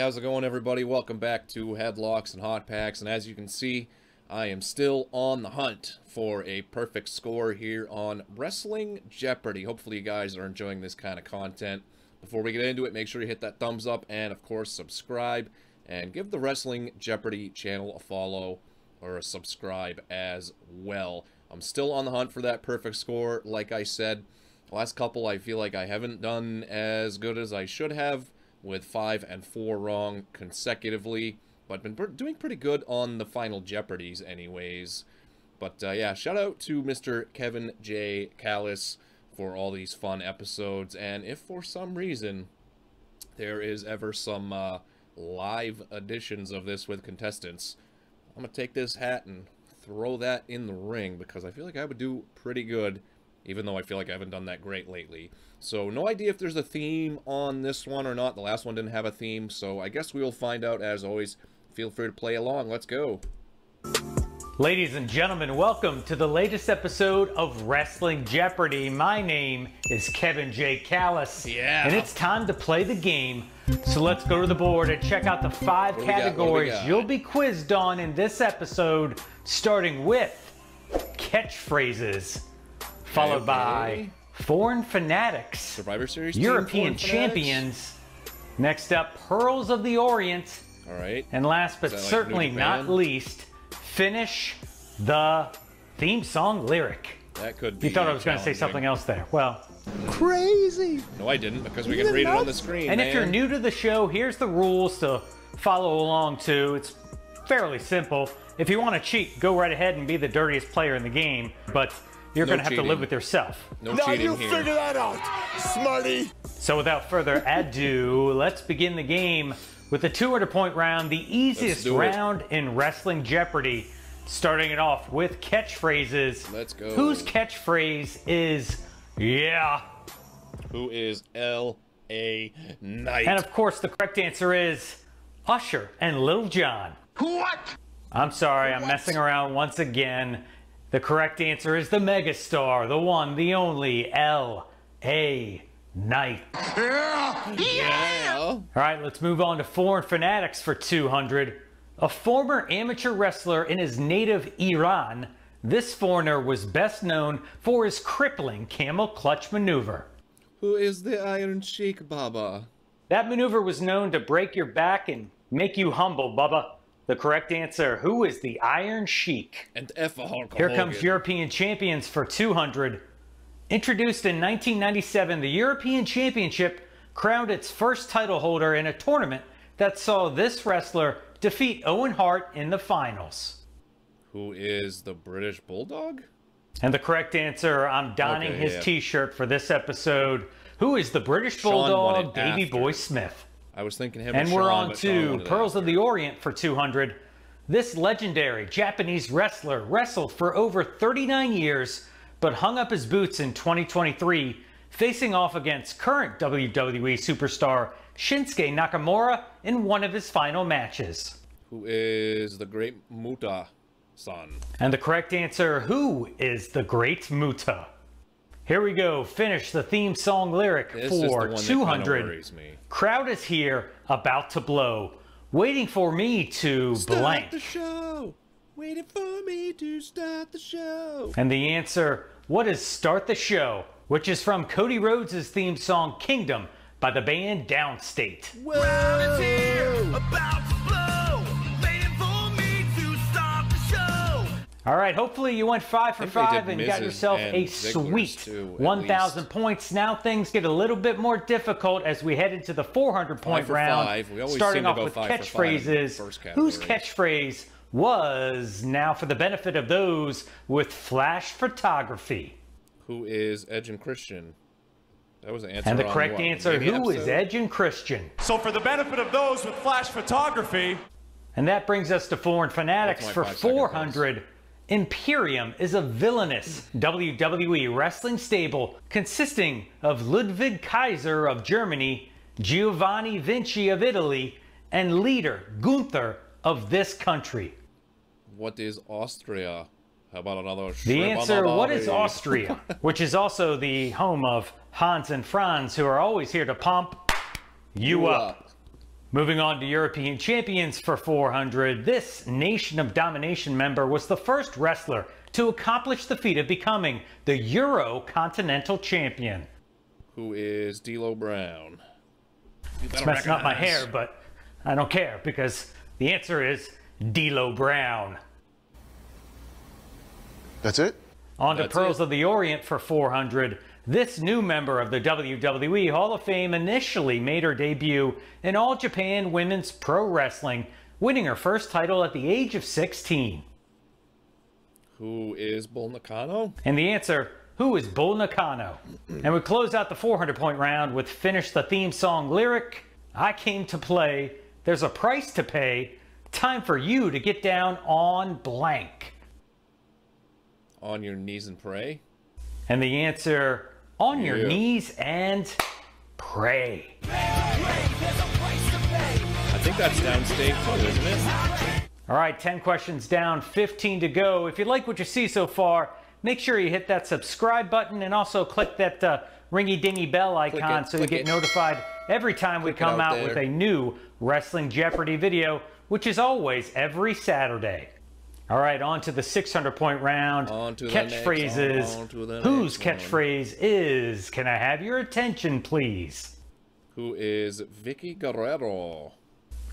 how's it going, everybody? Welcome back to Headlocks and Hot Packs, and as you can see, I am still on the hunt for a perfect score here on Wrestling Jeopardy. Hopefully you guys are enjoying this kind of content. Before we get into it, make sure you hit that thumbs up and, of course, subscribe, and give the Wrestling Jeopardy channel a follow or a subscribe as well. I'm still on the hunt for that perfect score. Like I said, the last couple I feel like I haven't done as good as I should have, with 5 and 4 wrong consecutively, but been doing pretty good on the final Jeopardies anyways. But yeah, shout out to Mr. Kevin J. Callis for all these fun episodes, and if for some reason there is ever some live editions of this with contestants, I'm gonna take this hat and throw that in the ring, because I feel like I would do pretty good, even though I feel like I haven't done that great lately. So no idea if there's a theme on this one or not. The last one didn't have a theme, so I guess we will find out. As always, feel free to play along. Let's go. Ladies and gentlemen, welcome to the latest episode of Wrestling Jeopardy. My name is Kevin J. Callis. Yeah. And it's time to play the game. So let's go to the board and check out the 5 categories you'll be quizzed on in this episode, starting with catchphrases, followed by foreign fanatics, Survivor Series, European champions, next up Pearls of the Orient, all right, and last but certainly not least, finish the theme song lyric. That could be. You thought I was going to say something else there. Well, crazy. No, I didn't, because we can read it on the screen. And if you're new to the show, here's the rules to follow along to. It's fairly simple. If you want to cheat, go right ahead and be the dirtiest player in the game, but you're going to have to live with yourself. No cheating here. Now you figure that out, smarty. So without further ado, let's begin the game with the 200-point round, the easiest round in Wrestling Jeopardy. Starting it off with catchphrases. Let's go. Whose catchphrase is, yeah? Who is L.A. Knight? And of course, the correct answer is Usher and Lil Jon. What? I'm sorry, I'm messing around once again. The correct answer is the megastar, the one, the only, L.A. Knight. Yeah. All right, let's move on to foreign fanatics for 200. A former amateur wrestler in his native Iran, this foreigner was best known for his crippling camel clutch maneuver. Who is the Iron Sheik, Baba? That maneuver was known to break your back and make you humble, Bubba. The correct answer, who is the Iron Sheik? And F. Hulk Here Hogan. comes European champions for 200. Introduced in 1997, the European Championship crowned its first title holder in a tournament that saw this wrestler defeat Owen Hart in the finals. Who is the British Bulldog? And the correct answer, I'm donning his t-shirt for this episode. Who is the British Bulldog, Davey Boy Smith? I was thinking him and Sean, we're on but to Pearls of the Orient for 200. This legendary Japanese wrestler wrestled for over 39 years, but hung up his boots in 2023, facing off against current WWE superstar Shinsuke Nakamura in one of his final matches. Who is the Great Muta-san? And the correct answer, who is the Great Muta? Here we go, finish the theme song lyric for 200. Crowd is here, about to blow, waiting for me to blank. Start the show, waiting for me to start the show. And the answer, what is Start the Show? Which is from Cody Rhodes' theme song Kingdom by the band Downstate. Crowd is here, about to blow, waiting for me to start the show. All right, hopefully you went 5 for 5 and got yourself a sweet 1,000 points. Now things get a little bit more difficult as we head into the 400-point round. Starting off with catchphrases. Whose catchphrase was, now for the benefit of those with flash photography? Who is Edge and Christian? That was an answer. And the correct answer, who is Edge and Christian? So for the benefit of those with flash photography. And that brings us to foreign fanatics for 400. Imperium is a villainous WWE wrestling stable consisting of Ludwig Kaiser of Germany, Giovanni Vinci of Italy, and leader Gunther of this country. What is Austria? How about another? The answer, what is Austria? Which is also the home of Hans and Franz, who are always here to pump you up. Moving on to European champions for 400, this Nation of Domination member was the first wrestler to accomplish the feat of becoming the Euro-Continental Champion. Who is D'Lo Brown? It's messing up my hair, but I don't care because the answer is D'Lo Brown. That's it? On to Pearls of the Orient for 400. This new member of the WWE Hall of Fame initially made her debut in All Japan Women's Pro Wrestling, winning her first title at the age of 16. Who is Bull Nakano? And the answer, who is Bull Nakano? And we close out the 400-point round with Finish the Theme Song lyric, I came to play, there's a price to pay, time for you to get down on blank. On your knees and pray? And the answer, on your knees and pray. I think that's downstate too, isn't it? All right, 10 questions down, 15 to go. If you like what you see so far, make sure you hit that subscribe button and also click that ringy-dingy bell icon so you get notified every time we come out with a new Wrestling Jeopardy video, which is always every Saturday. All right, on to the 600-point round. Catchphrases. Whose catchphrase is, can I have your attention, please? Who is Vicky Guerrero?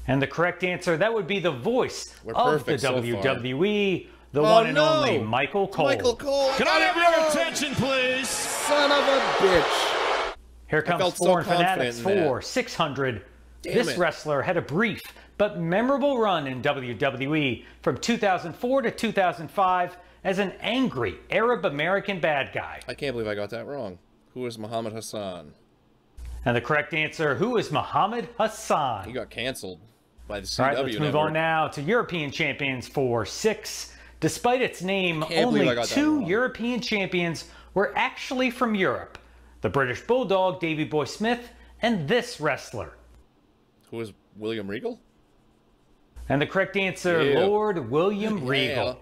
And the correct answer, that would be the voice of the WWE, the one and only Michael Cole. Michael Cole. Can I have your attention, please? Son of a bitch. Here comes Foreign Fanatics for 600. This wrestler had a brief but memorable run in WWE from 2004 to 2005 as an angry Arab-American bad guy. I can't believe I got that wrong. Who is Muhammad Hassan? And the correct answer, who is Muhammad Hassan? He got canceled by the CW All right, let's move on now to European champions for 6. Despite its name, only 2 European champions were actually from Europe. The British Bulldog, Davey Boy Smith, and this wrestler. Who is William Regal? And the correct answer, Lord William Regal.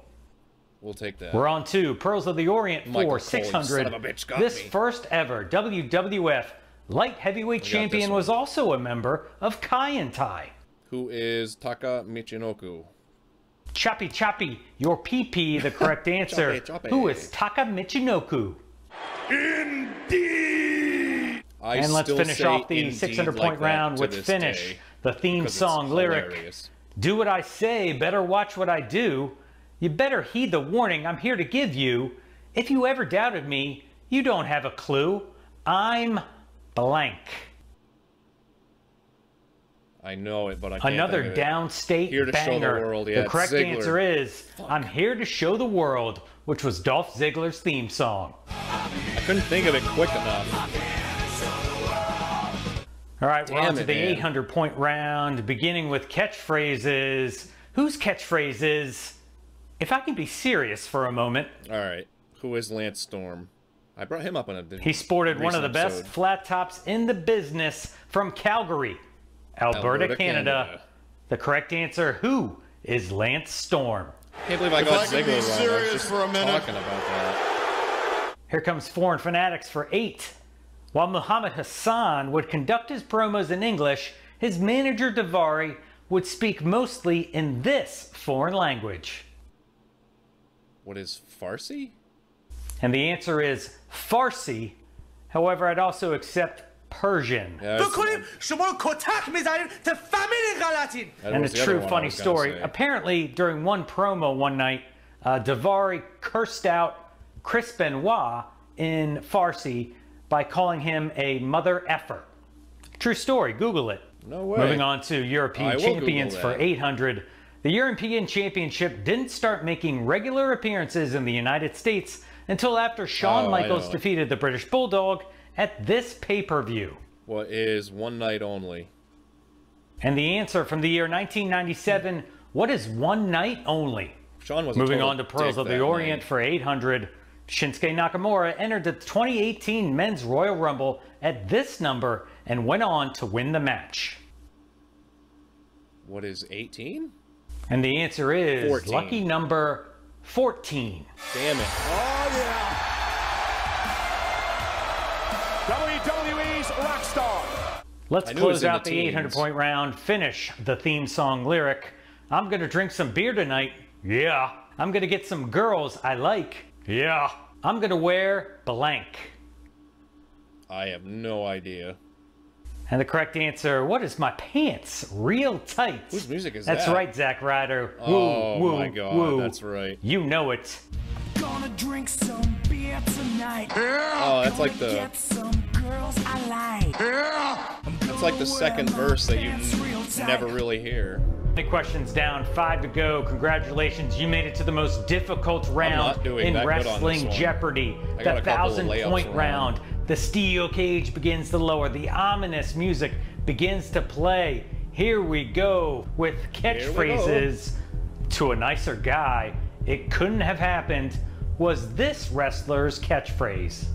We'll take that. We're on to Pearls of the Orient for 600. This first ever WWF Light Heavyweight Champion was also a member of Kaientai. Who is Taka Michinoku? Choppy Choppy, your PP, the correct answer. Who is Taka Michinoku? Indeed! And let's finish off the 600-point round with Finish, the theme song lyric. Do what I say, better watch what I do. You better heed the warning I'm here to give you. If you ever doubted me, you don't have a clue. I'm blank. I know it, but I can't. Another downstate here to banger. Show the world. Yeah, the correct answer is, I'm here to show the world, which was Dolph Ziggler's theme song. I couldn't think of it quick enough. All right, we're on to the 800-point round, beginning with catchphrases. Whose catchphrase is, if I can be serious for a moment. All right, who is Lance Storm? I brought him up on a He sported one of the best flat tops in the business from Calgary, Alberta, Canada. The correct answer, who is Lance Storm? Can't believe I got Ziggler wrong. I was just talking about that. Here comes Foreign Fanatics for 8. While Muhammad Hassan would conduct his promos in English, his manager Davari would speak mostly in this foreign language. What is Farsi? And the answer is Farsi. However, I'd also accept Persian. And a true funny story. Apparently, during one promo one night, Davari cursed out Chris Benoit in Farsi by calling him a mother effer. True story. Google it. No way. Moving on to European champions for 800. The European Championship didn't start making regular appearances in the United States until after Shawn Michaels defeated the British Bulldog at this pay-per-view. What is One Night Only? And the answer from the year 1997, what is One Night Only? Shawn was Moving on to Pearls of the Orient for 800. Shinsuke Nakamura entered the 2018 Men's Royal Rumble at this number and went on to win the match. What is 18? And the answer is 14. Lucky number 14. Damn it. Oh, yeah. WWE's Rockstar. Let's close out the 800-point round, finish the theme song lyric. I'm gonna drink some beer tonight. Yeah. I'm gonna get some girls I like. Yeah. I'm gonna wear blank. I have no idea. And the correct answer, what is my pants? Real tight. Whose music is that? That's right, Zack Ryder. Oh woo, my God, woo. that's right. You know it. Gonna drink some beer tonight. Oh, that's like the... Get some girls I like. It's like the second verse that you never really hear. 20 questions down, 5 to go. Congratulations, you made it to the most difficult round in Wrestling Jeopardy. The 1,000-point round. The steel cage begins to lower. The ominous music begins to play. Here we go with catchphrases. To a nicer guy, it couldn't have happened. Was this wrestler's catchphrase?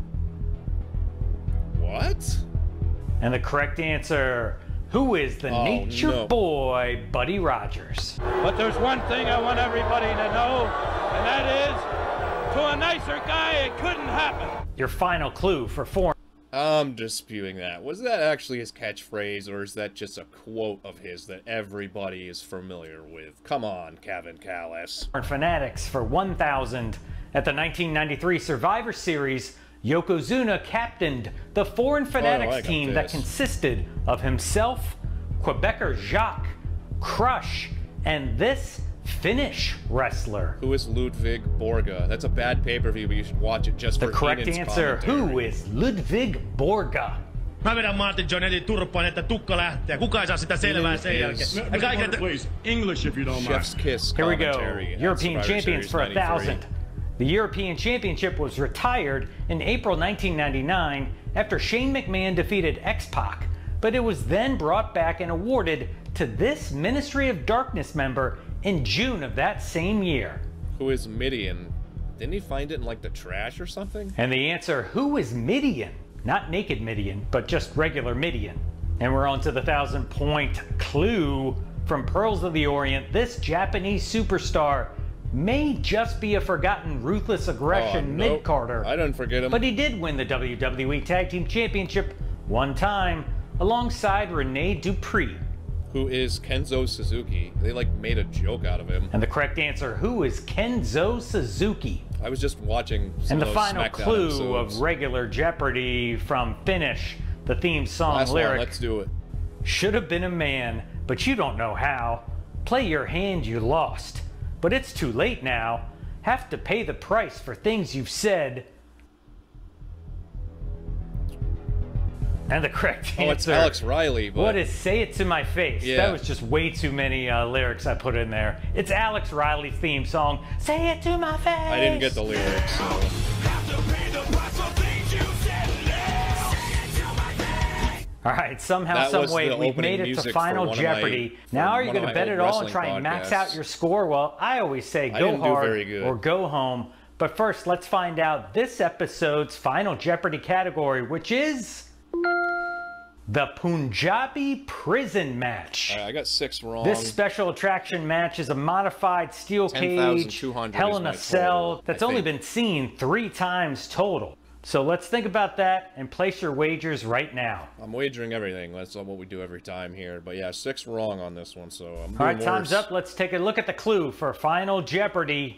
What? And the correct answer, who is the nature boy, Buddy Rogers? But there's one thing I want everybody to know, and that is, to a nicer guy, it couldn't happen. Your final clue for 4. I'm disputing that. Was that actually his catchphrase, or is that just a quote of his that everybody is familiar with? Come on, Kevin Callis. Fanatics for 1,000. At the 1993 Survivor Series, Yokozuna captained the foreign Fanatics team that consisted of himself, Quebecer Jacques, Crush, and this Finnish wrestler. Who is Ludwig Borga? That's a bad pay-per-view, but you should watch it just for the correct answer. Who is Ludwig Borga? Mä vedän Martin Jonetti turpaan, että tukka lähtee. Kuka ei saa sitä selvää sen jälkeen. Please, English if you don't mind. Chef's Kiss. Here we go. European champions for 1,000. The European Championship was retired in April 1999 after Shane McMahon defeated X-Pac, but it was then brought back and awarded to this Ministry of Darkness member in June of that same year. Who is Midian? Didn't he find it in like the trash or something? And the answer, who is Midian? Not naked Midian, but just regular Midian. And we're on to the 1,000-point clue from Pearls of the Orient. This Japanese superstar may just be a forgotten ruthless aggression mid-carder. I didn't forget him. But he did win the WWE Tag Team Championship one time alongside Rene Dupree. Who is Kenzo Suzuki? They like made a joke out of him. And the correct answer, who is Kenzo Suzuki? I was just watching some of those final SmackDown clue episodes. of regular Jeopardy from Finish, the theme song Last lyric. one, let's do it. Should have been a man, but you don't know how. Play your hand you lost. But it's too late now. Have to pay the price for things you've said. And the correct answer. Oh, it's Alex Riley. But... What is Say It To My Face? Yeah. That was just way too many lyrics I put in there. It's Alex Riley's theme song, Say It To My Face. I didn't get the lyrics, so... All right, somehow, some way, we've made it to Final Jeopardy. Now are you going to bet it all and try and max out your score? Well, I always say go hard or go home. But first, let's find out this episode's Final Jeopardy category, which is the Punjabi Prison Match. I got 6 wrong. This special attraction match is a modified steel cage, Hell in a Cell, that's only been seen 3 times total. So let's think about that and place your wagers right now. I'm wagering everything. That's what we do every time here. But yeah, 6 wrong on this one, so I'm doing All right, worse. Time's up. Let's take a look at the clue for Final Jeopardy.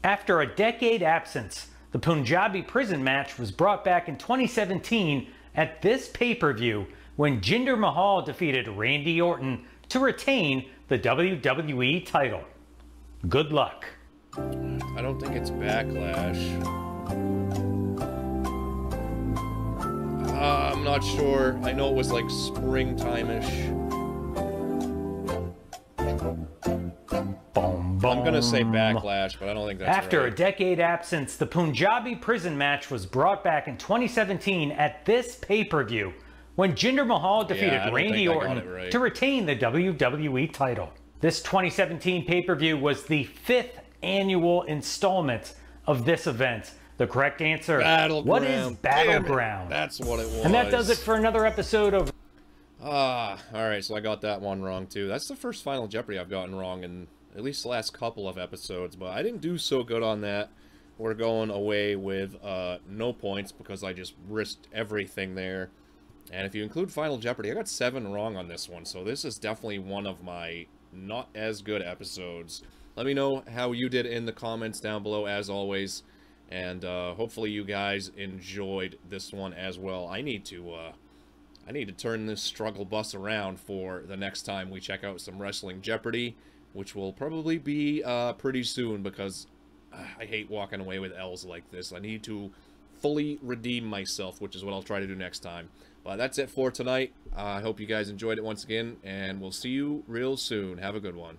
After a decade absence, the Punjabi Prison Match was brought back in 2017 at this pay-per-view when Jinder Mahal defeated Randy Orton to retain the WWE title. Good luck. I don't think it's Backlash. I'm not sure. I know it was like springtime-ish. I'm gonna say Backlash, but I don't think that's After right. a decade absence, the Punjabi Prison Match was brought back in 2017 at this pay-per-view when Jinder Mahal defeated Randy Orton to retain the WWE title. This 2017 pay-per-view was the 5th annual installment of this event. The correct answer, what is Battleground? That's what it was. And that does it for another episode of... Alright, so I got that one wrong too. That's the first Final Jeopardy I've gotten wrong in at least the last couple of episodes, but I didn't do so good on that. We're going away with no points because I just risked everything there. And if you include Final Jeopardy, I got 7 wrong on this one, so this is definitely one of my not as good episodes. Let me know how you did in the comments down below, as always, and hopefully you guys enjoyed this one as well. I need to turn this struggle bus around for the next time we check out some Wrestling Jeopardy, which will probably be pretty soon, because I hate walking away with L's like this. I need to fully redeem myself, which is what I'll try to do next time. But that's it for tonight. I hope you guys enjoyed it once again, and we'll see you real soon. Have a good one.